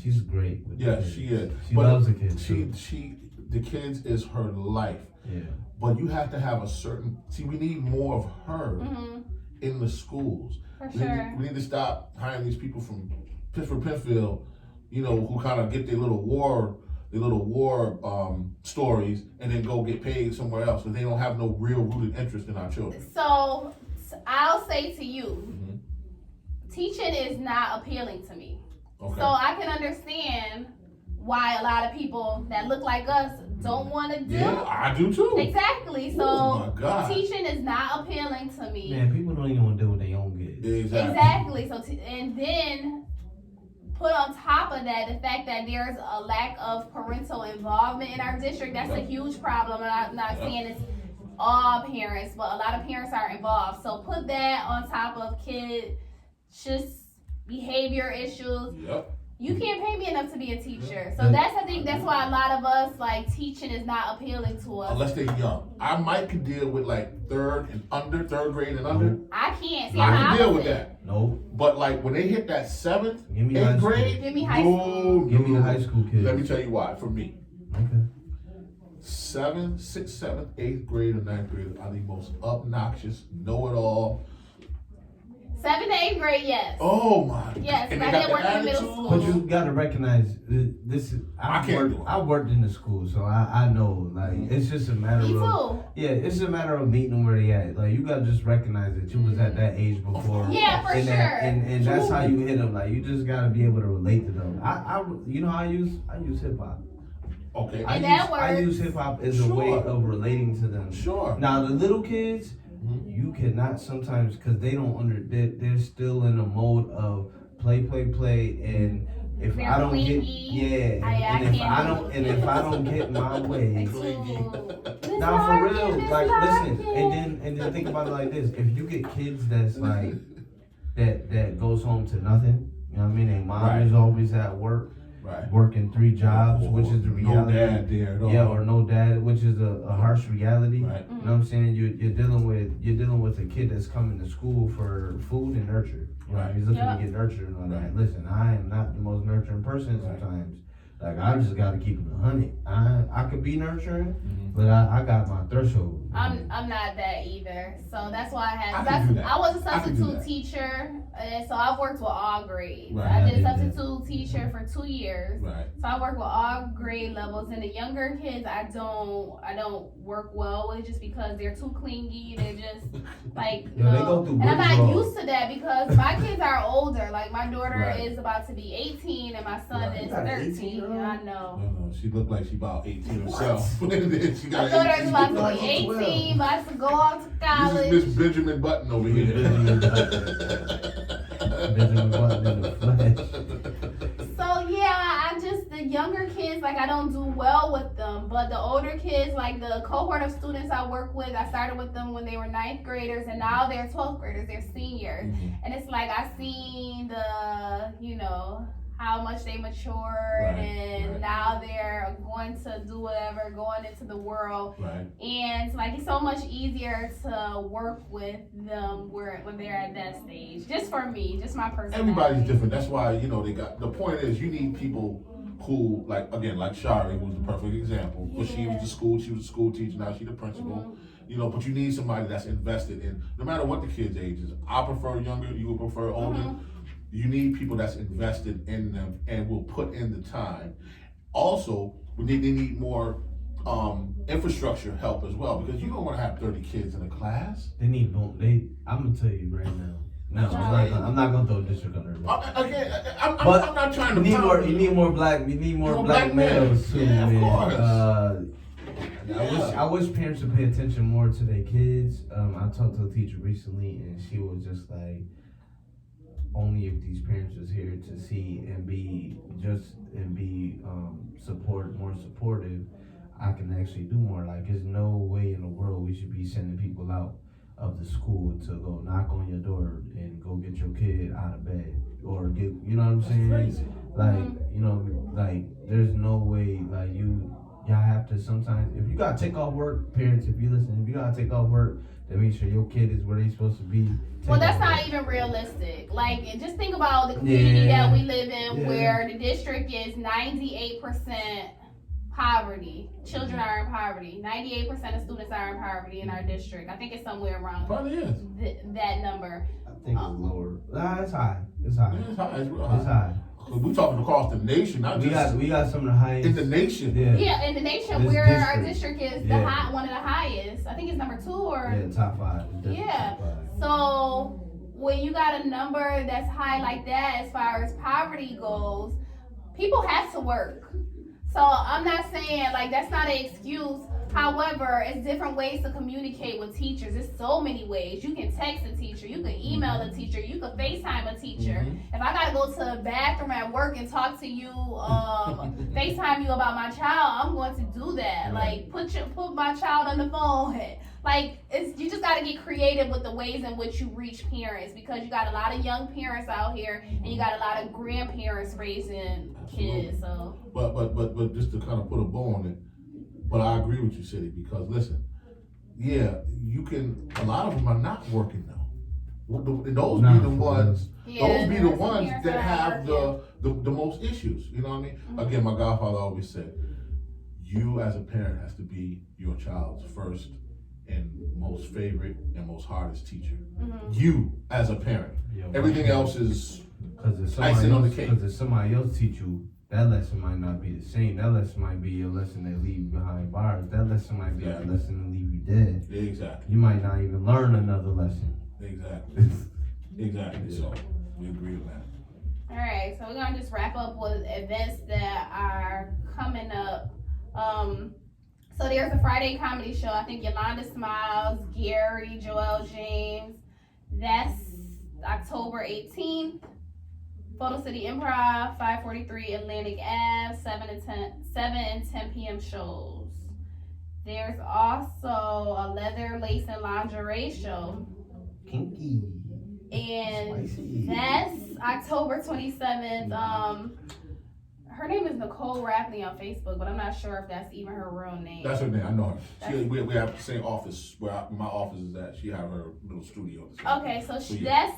she's great. With the kids. She is. She loves the kids. The kids is her life. Yeah. But you have to have we need more of her in the schools. For sure. We need to stop hiring these people from Pittsburgh, Penfield, who kind of get their little war stories and then go get paid somewhere else, because they don't have no real rooted interest in our children. So I'll say to you, teaching is not appealing to me. Okay. So I can understand why a lot of people that look like us don't want to do. Yeah, I do too. Exactly. So Oh my God. teaching is not appealing to me. Man, people don't even want to deal with their own kids. Exactly. So and then put on top of that the fact that there's a lack of parental involvement in our district. That's a huge problem. And I'm not saying it's all parents, but a lot of parents are involved. So put that on top of kids just behavior issues. Yep. You can't pay me enough to be a teacher. So I think that's why a lot of us like teaching is not appealing to us. Unless they're young. I might could deal with like third grade and under. I can't. See, I I'm can deal opposite. with that. No. But like when they hit that 7th, Give me high 8th school. grade, Give me high school. Give me the high school kids. Let me tell you why. For me, Okay. 7th, 6th, 7th, 8th grade, and 9th grade are the most obnoxious, know-it-all. 7th to 8th grade, yes. Oh my! Yes, and I they did got work the in middle attitude. school. But you gotta recognize this is. I can't do it. I worked in the school, so I know. Like it's just a matter Me of. too. Yeah, it's a matter of meeting them where they at. Like you gotta just recognize that you was at that age before. Yeah, for and sure. And that's how you hit them. Like you just gotta be able to relate to them. You know how I use hip hop. Okay. I use hip hop as a way Sure. of relating to them. Sure. Now the little kids, you cannot sometimes because they don't they're still in a mode of play, and if They're I don't clingy. get I can't if I don't get my way. This Now for real, larkin, like this listen, larkin. and then think about it like this: if you get kids that's like that goes home to nothing, you know what I mean? Their mom Right. is always at work, Right. working 3 jobs, which is the reality. No dad there at all. Yeah, or no dad, which is a harsh reality. Right. You know what I'm saying? You're dealing with a kid that's coming to school for food and nurture. You know, Right. he's looking Yeah. to get nurtured and all that. Right. Listen, I am not the most nurturing person Right. sometimes. Like I just gotta keep it 100. I could be nurturing, Mhm. but I got my threshold. I'm not that either. So that's why I can do that. I was a I can do substitute that. teacher, and so I've worked with all grades. Right. I I did did that. substitute teacher for 2 years. Right. So I work with all grade levels, and the younger kids I don't work well with just because they're too clingy. They're just like Yo, they go through and I'm not withdrawal. used to that because my kids are older. Like my daughter Right. is about to be 18, and my son Right. is You got an 13. 18-year-old? I know. No, she looked like she about 18 herself. And then she My got daughter is 18. about to Like be 18, 12. about to go off to This college. is Miss Benjamin Button over here. Benjamin Button in the flesh. So yeah, the younger kids, like I don't do well with them, but the older kids, like the cohort of students I work with, I started with them when they were 9th graders, and now they're 12th graders, they're seniors, and it's like I seen how much they matured, Right, and right. now they're going to do whatever, going into the world, Right. and like it's so much easier to work with them when they're at that stage. Just for me, just my personality. Everybody's different. That's why, the point is you need people who, like Shari, who's the perfect example. But she was a school teacher, now she's the principal. Mhm. But you need somebody that's invested in, no matter what the kid's age is. I prefer younger, you would prefer older. Mhm. You need people that's invested in them and will put in the time. Also, they need more infrastructure help as well, because you don't want to have 30 kids in a class. I'm gonna tell you right now. No, I'm not gonna throw district under the bus. Again, I'm But not trying to. You need more black black males too, Yeah, of man. course. I wish parents would pay attention more to their kids. I talked to a teacher recently, and she was just like, only if these parents was here to see and be more supportive, I can actually do more. Like, there's no way in the world we should be sending people out of the school to go knock on your door and go get your kid out of bed or get, you know what I'm saying? Crazy. Like, there's no way, like, y'all have to sometimes, if you gotta take off work, parents, if you listen, if you gotta take off work to make sure your kid is where they supposed to be. Well, that's not even realistic. Like, just think about the community that we live in, where the district is 98% poverty. Children are in poverty. 98% of students are in poverty in our district. I think it's somewhere around Probably is. that number. I think it's lower. Nah, it's high. It's high. Yeah, it's high. It's real high. It's high. We're talking across the nation, not We just got some of the highest in the nation. Yeah, In the nation, This where our district. district is one of the highest. I think it's number 2 or. Yeah, top 5. It's definitely Yeah. top 5. So when you got a number that's high like that, as far as poverty goes, people have to work. So I'm not saying like that's not an excuse. However, it's different ways to communicate with teachers. There's so many ways. You can text a teacher, you can email a teacher, you can FaceTime a teacher. If I gotta go to the bathroom at work and talk to you, FaceTime you about my child, I'm going to do that. Like put my child on the phone. Like you just gotta get creative with the ways in which you reach parents, because you got a lot of young parents out here and you got a lot of grandparents raising kids. So but just to kind of put a bow on it, but I agree with you, City, because listen, yeah, you can. A lot of them are not working though. Those be the ones. Those be the ones that have the most issues. You know what I mean? Again, my godfather always said, you as a parent has to be your child's first and most favorite and most hardest teacher. You as a parent. Everything else is icing on the cake. Because if somebody else teach you, that lesson might not be the same. That lesson might be your lesson that leave you behind bars. That lesson might be a lesson that leave you dead. Exactly. You might not even learn another lesson. Exactly. Exactly. So we agree with that. all right, so we're gonna just wrap up with events that are coming up. So there's a Friday comedy show. I think Yolanda Smiles, Gary, Joel James. That's October 18th. Photo City Improv, 543 Atlantic Ave, 7 and 10 p.m. shows. There's also a leather, lace, and lingerie show. Kinky. And Spicy. that's October 27th. Her name is Nicole Rapley on Facebook, but I'm not sure if that's even her real name. That's her name. I know her. We have the same office where my office is at. She had her little studio. Okay, so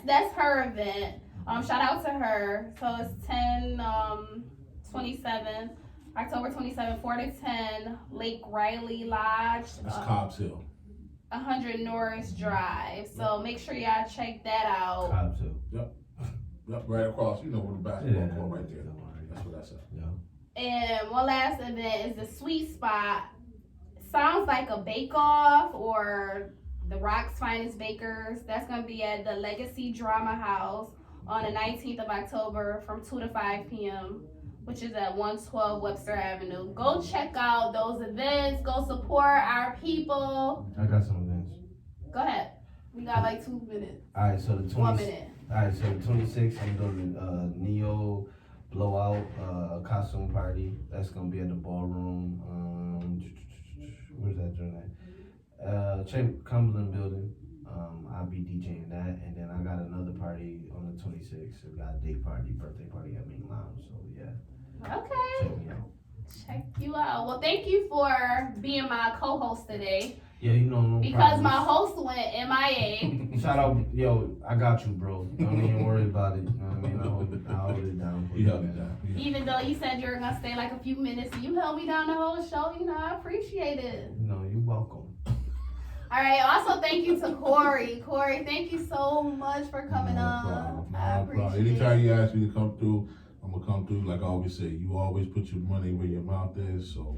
that's her event. Shout out to her. So it's 27, October 27, 4 to 10, Lake Riley Lodge. That's Cobb's Hill. 100 Norris Drive. So make sure y'all check that out. Cobb's Hill. Yep, right across. You know where the basketball court right there. That's what I said. Yeah. And one last event is the Sweet Spot. Sounds like a bake-off or the Rock's Finest Bakers. That's going to be at the Legacy Drama House on the 19th of October from 2 to 5 p.m., which is at 112 Webster Avenue. Go check out those events. Go support our people. I got some events. Go ahead. We got like 2 minutes. All right, so the 1 minute. All right, so the 26th, I'm doing the Neo Blowout costume party. That's gonna be at the ballroom. Where's that joint at? Cumberland Building. I'll be DJing that, and then I got another party on the 26th. We got a birthday party at Ming Lounge. So yeah. Okay. Check me out. Check you out. Well, thank you for being my co-host today. Yeah, you know, no Because problem. my host went MIA. Shout out, yo, I got you, bro. Don't even worry about it. You know what I mean? I'll hold it down for You you. held it down. Yeah. Even though you said you were gonna stay like a few minutes, and you held me down the whole show. You know, I appreciate it. No, you're welcome. All right. Also, thank you to Corey. Corey, thank you so much for coming on. I appreciate it. Anytime you ask me to come through, I'm gonna come through. Like I always say, you always put your money where your mouth is, so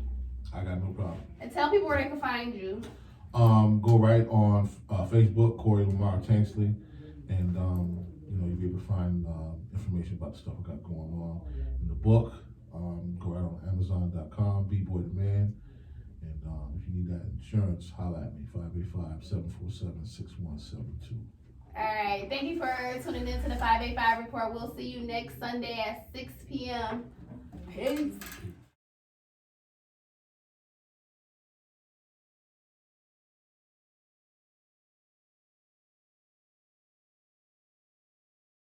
I got no problem. And tell people where they can find you. Go right on Facebook, Corey Lamar Tanksley, and you'll be able to find information about the stuff I got going on in the book. Go right on Amazon.com, B-Boy the Man, and if you need that insurance, holla at me, 585-747-6172. All right. Thank you for tuning in to the 585 Report. We'll see you next Sunday at 6 p.m. Peace.